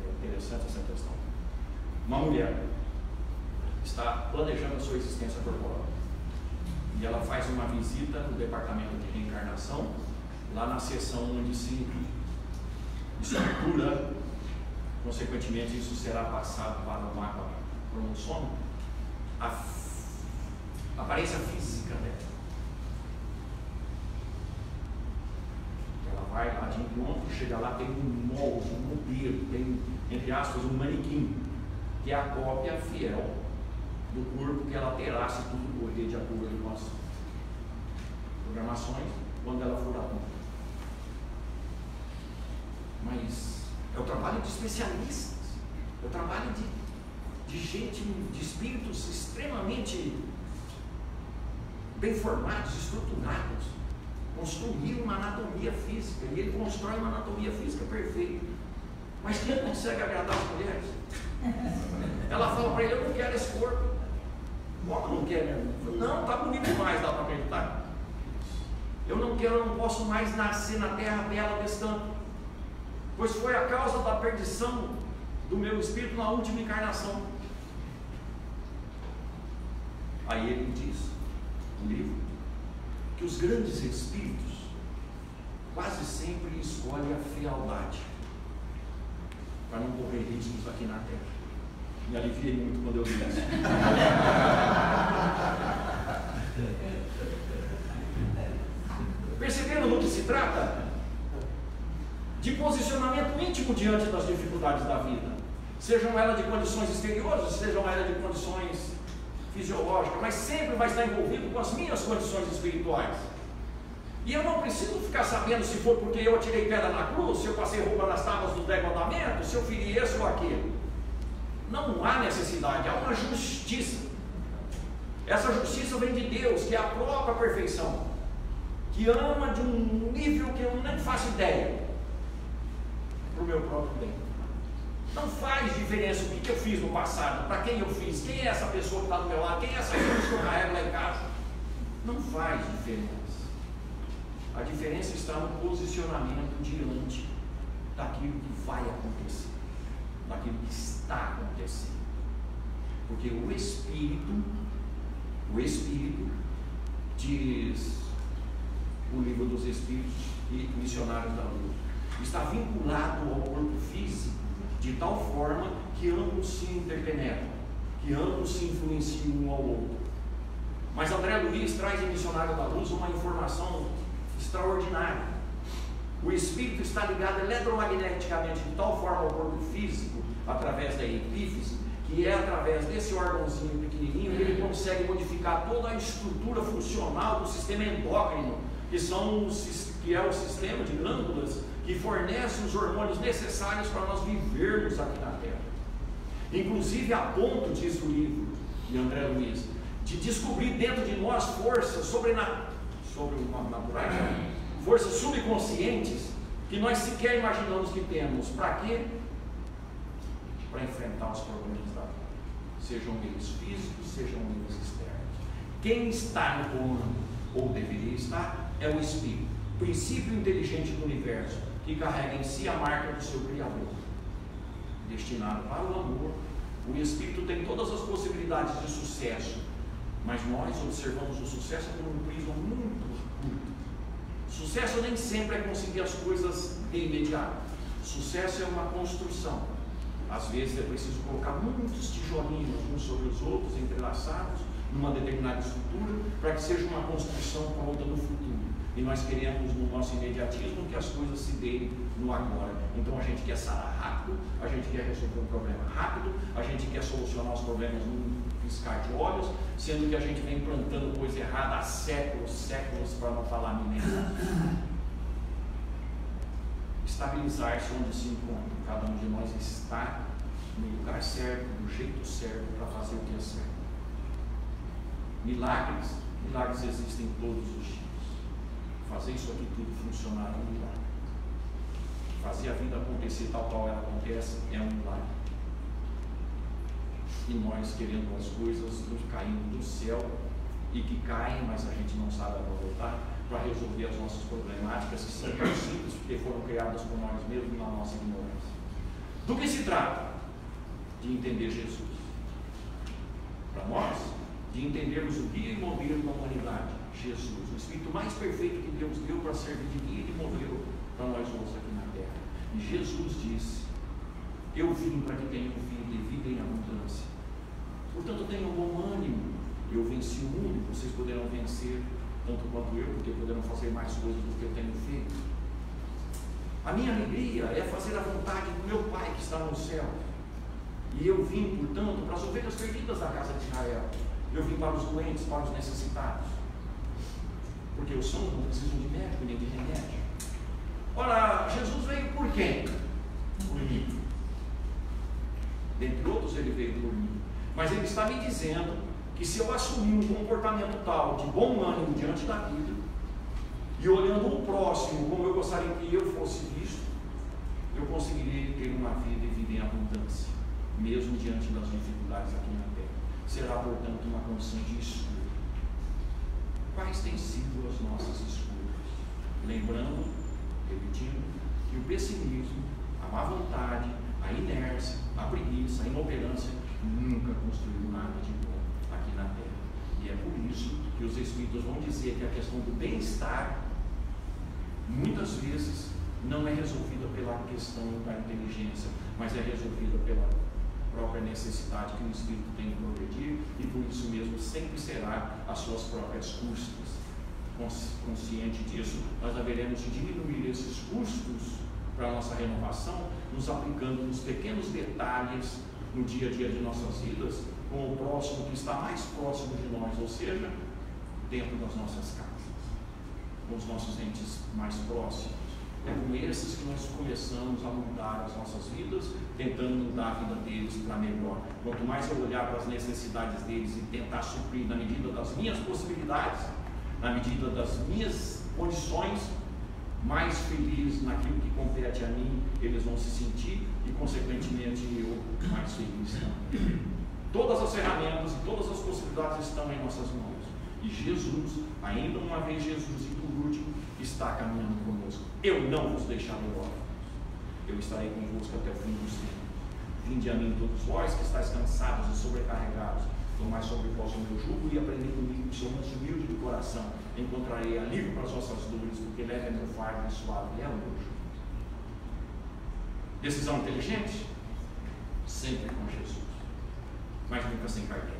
é interessante essa questão. Uma mulher está planejando a sua existência corporal, e ela faz uma visita no departamento de reencarnação, lá na seção onde se estrutura, consequentemente isso será passado para o mapa cromossômico, a aparência física dela. Ela vai lá de encontro, chega lá, tem um molde, um modelo, tem, entre aspas, um manequim, que é a cópia fiel do corpo que ela terá, se tudo correr de acordo com as programações, quando ela for adulta. Mas é o trabalho de especialistas, é o trabalho de gente, de espíritos extremamente bem formados, estruturados, construir uma anatomia física, e ele constrói uma anatomia física perfeita. Mas quem consegue agradar as mulheres? Ela fala para ele: eu não quero esse corpo. Como não quer, né? Não, está bonito demais, dá para acreditar. Eu não quero, eu não posso mais nascer na terra bela desse tanto, pois foi a causa da perdição do meu espírito na última encarnação. Aí ele diz no livro que os grandes espíritos quase sempre escolhem a frialdade para não correr riscos aqui na terra. Me aliviei muito quando eu li isso. Percebendo no que se trata? De posicionamento íntimo diante das dificuldades da vida, sejam elas de condições exteriores, sejam elas de condições fisiológicas, mas sempre vai estar envolvido com as minhas condições espirituais. E eu não preciso ficar sabendo se foi porque eu atirei pedra na cruz, se eu passei roupa nas tábuas do 10 mandamentos, se eu feri esse ou aquilo. Não há necessidade, há uma justiça. Essa justiça vem de Deus, que é a própria perfeição, que ama de um nível que eu nem faço ideia, para o meu próprio bem. Não faz diferença o que eu fiz no passado, para quem eu fiz, quem é essa pessoa que está do meu lado, quem é essa pessoa que eu carrego lá em casa. Não faz diferença. A diferença está no posicionamento diante daquilo que vai acontecer, daquilo que está acontecendo. Porque o Espírito diz o livro dos Espíritos e Missionários da Luz, está vinculado ao corpo físico de tal forma que ambos se interpenetram, que ambos se influenciam um ao outro. Mas André Luiz traz em Missionário da Luz uma informação extraordinária. O espírito está ligado eletromagneticamente de tal forma ao corpo físico, através da epífise, que é através desse órgãozinho pequenininho que ele consegue modificar toda a estrutura funcional do sistema endócrino, que é o sistema de glândulas que fornece os hormônios necessários para nós vivermos aqui na Terra. Inclusive, a ponto, diz o livro de André Luiz, de descobrir dentro de nós forças sobrenaturais, forças subconscientes que nós sequer imaginamos que temos. Para quê? Para enfrentar os problemas da vida, sejam eles físicos, sejam eles externos. Quem está no comando, ou deveria estar, é o Espírito, princípio inteligente do universo, que carrega em si a marca do seu Criador, destinado para o amor. O Espírito tem todas as possibilidades de sucesso, mas nós observamos o sucesso por um prisma muito curto. Sucesso nem sempre é conseguir as coisas de imediato. Sucesso é uma construção. Às vezes é preciso colocar muitos tijolinhos uns sobre os outros, entrelaçados, numa determinada estrutura, para que seja uma construção pronta no futuro. E nós queremos, no nosso imediatismo, que as coisas se deem no agora. Então a gente quer sarar rápido, a gente quer resolver um problema rápido, a gente quer solucionar os problemas num piscar de olhos, sendo que a gente vem plantando coisa errada há séculos, para não falar milênios. Estabilizar-se onde se encontra. Cada um de nós está no lugar certo, do jeito certo, para fazer o que é certo. Milagres existem todos os dias. Fazer isso aqui tudo funcionar é um milagre. Fazer a vida acontecer tal qual ela acontece é um milagre. E nós querendo as coisas caindo do céu, e que caem, mas a gente não sabe aproveitar para resolver as nossas problemáticas, que são tão simples, porque foram criadas por nós mesmos na nossa ignorância. Do que se trata? De entender Jesus. Para nós, de entendermos o guia e modelo da humanidade, Jesus, o Espírito mais perfeito que Deus deu para servir de guia e modelo para nós outros aqui na Terra. E Jesus disse: eu vim para que tenham vida e vida em abundância. Portanto, tenham bom ânimo. Eu venci o mundo, vocês poderão vencer tanto quanto eu, porque poderão fazer mais coisas do que eu tenho feito. A minha alegria é fazer a vontade do meu Pai que está no céu. E eu vim, portanto, para as ovelhas perdidas da casa de Israel. Eu vim para os doentes, para os necessitados. Porque os sãos não precisam de médico nem de remédio. Ora, Jesus veio por quem? Por mim. Dentre outros, ele veio por mim. Mas ele está me dizendo que se eu assumir um comportamento tal de bom ânimo diante da vida, e olhando o próximo como eu gostaria que eu fosse visto, eu conseguiria ter uma vida e vida em abundância, mesmo diante das dificuldades aqui na Terra. Será, portanto, uma condição de escolha. Quais têm sido as nossas escolhas? Lembrando, repetindo, que o pessimismo, a má vontade, a inércia, a preguiça, a inoperância nunca construiu nada de bom aqui na Terra. E é por isso que os Espíritos vão dizer que a questão do bem-estar muitas vezes não é resolvida pela questão da inteligência, mas é resolvida pela própria necessidade que o Espírito tem de progredir, e por isso mesmo sempre será às suas próprias custas. Consciente disso, nós haveremos de diminuir esses custos para a nossa renovação, nos aplicando nos pequenos detalhes no dia a dia de nossas vidas, com o próximo que está mais próximo de nós, ou seja, dentro das nossas casas, com os nossos entes mais próximos. É com esses que nós começamos a mudar as nossas vidas, tentando mudar a vida deles para melhor. Quanto mais eu olhar para as necessidades deles e tentar suprir na medida das minhas possibilidades, na medida das minhas condições, mais feliz naquilo que compete a mim eles vão se sentir, e consequentemente eu mais feliz também. Todas as ferramentas e todas as possibilidades estão em nossas mãos, e Jesus, ainda uma vez Jesus, e por último, está caminhando conosco. Eu não vos deixarei órfãos, eu estarei convosco até o fim dos tempos. Vinde a mim todos vós que estáis cansados e sobrecarregados, tomai sobre vós o meu jugo e aprendei comigo, que sou manso e humilde de coração. Encontrarei alívio para as vossas dores, porque leve é meu fardo e suave é o meu jugo. Decisão inteligente? Sempre com Jesus, mas nunca sem carteira.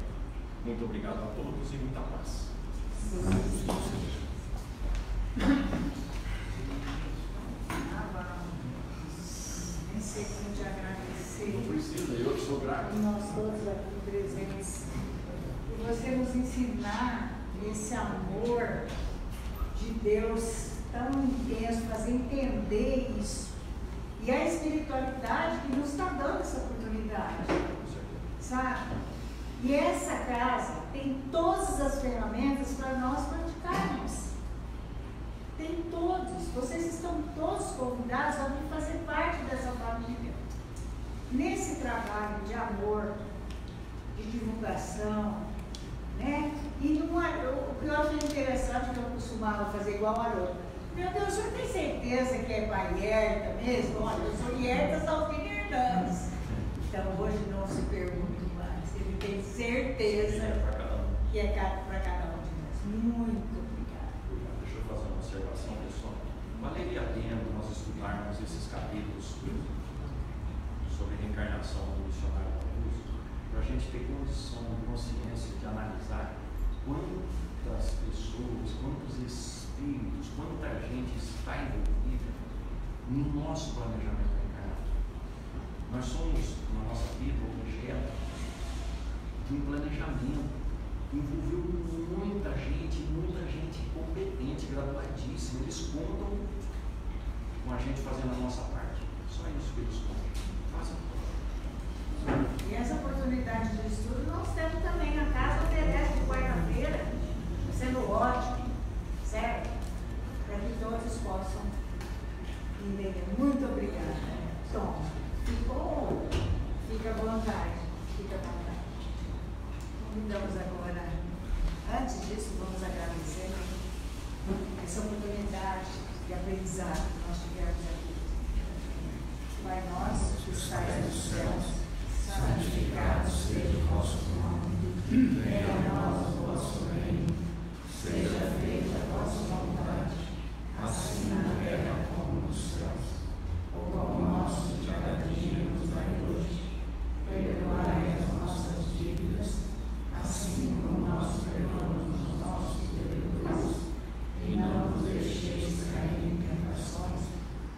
Muito obrigado a todos e muita paz. Nem sei como te agradecer. Não precisa, eu que sou grato. Nós todos aqui presentes. E você nos ensinar esse amor de Deus tão intenso, fazer entender isso. E a espiritualidade que nos está dando essa oportunidade, sabe? E essa casa tem todas as ferramentas para nós praticarmos. Tem todos. Vocês estão todos convidados a vir fazer parte dessa família. Nesse trabalho de amor, de divulgação, né? E o que eu achei interessante, que eu costumava fazer igual a Haroldo. Meu Deus, o senhor tem certeza que é pai Hierta mesmo? Olha, eu sou Hierta Salvini Hernandes. Então hoje não se pergunte mais. Ele tem certeza que é para cada um de nós. Muito obrigada. Deixa eu fazer uma observação, pessoal. Valeria a pena nós estudarmos esses capítulos sobre reencarnação do missionário Augusto, para a gente ter condição, consciência de analisar quantas pessoas, quantos espíritos, quanta gente está envolvida no nosso planejamento reencarnatório. Nós somos, na nossa vida, objeto de um planejamento que envolveu muita gente competente, graduadíssima. Eles contam com a gente fazendo a nossa parte. Só isso que eles contam. Façam. E essa oportunidade de estudo nós temos também. A casa oferece de quarta-feira, sendo ótimo, certo? Para que todos possam entender. Muito obrigada. Tom, fica à vontade. Fica à vontade. Convidamos agora, antes disso, vamos agradecer essa oportunidade de aprendizado que nós tivemos aqui. Pai nosso que estais nos céus, santificado seja o vosso nome, venha a nós o vosso reino, seja feita a vossa vontade, assim na terra como nos céus. O pão nosso de cada dia nos dai hoje, perdoai as nossas dívidas, assim como nós perdoamos os nossos devedores, e não nos deixeis cair em tentações,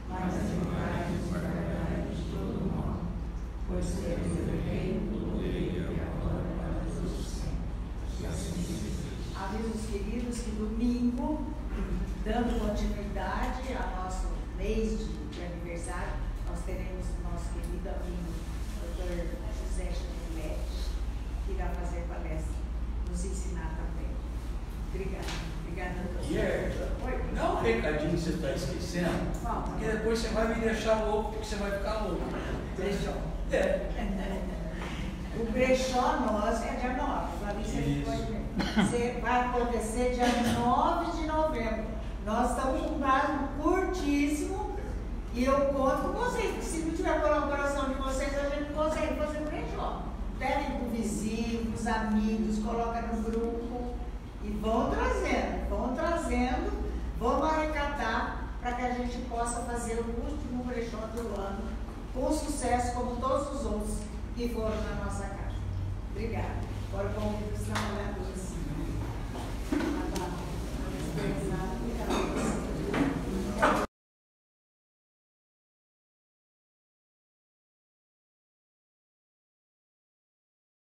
mas livrai-nos da verdade de todo mal, pois temos o reino, o poder e a glória para todos sempre. E assim seja. Avisos queridos que domingo, dando continuidade ao nosso mês de aniversário, nós teremos o nosso querido amigo, Dr. José Chamiletti, que irá fazer palestra, nos ensinar também. Obrigada. Obrigada, doutor. Não, recadinho você está esquecendo, porque depois você vai me deixar louco, porque você vai ficar louco. Brechó. É. O brechó nosso é dia 9. Você vai acontecer dia 9 de novembro. Nós estamos com um prazo curtíssimo e eu conto com vocês. Se não tiver colaboração de vocês, a gente consegue fazer o brechó. Pedem para o vizinho, para os amigos, coloca no grupo e vão trazendo, vamos arrecadar para que a gente possa fazer o último brechó do ano com sucesso, como todos os outros que foram na nossa casa.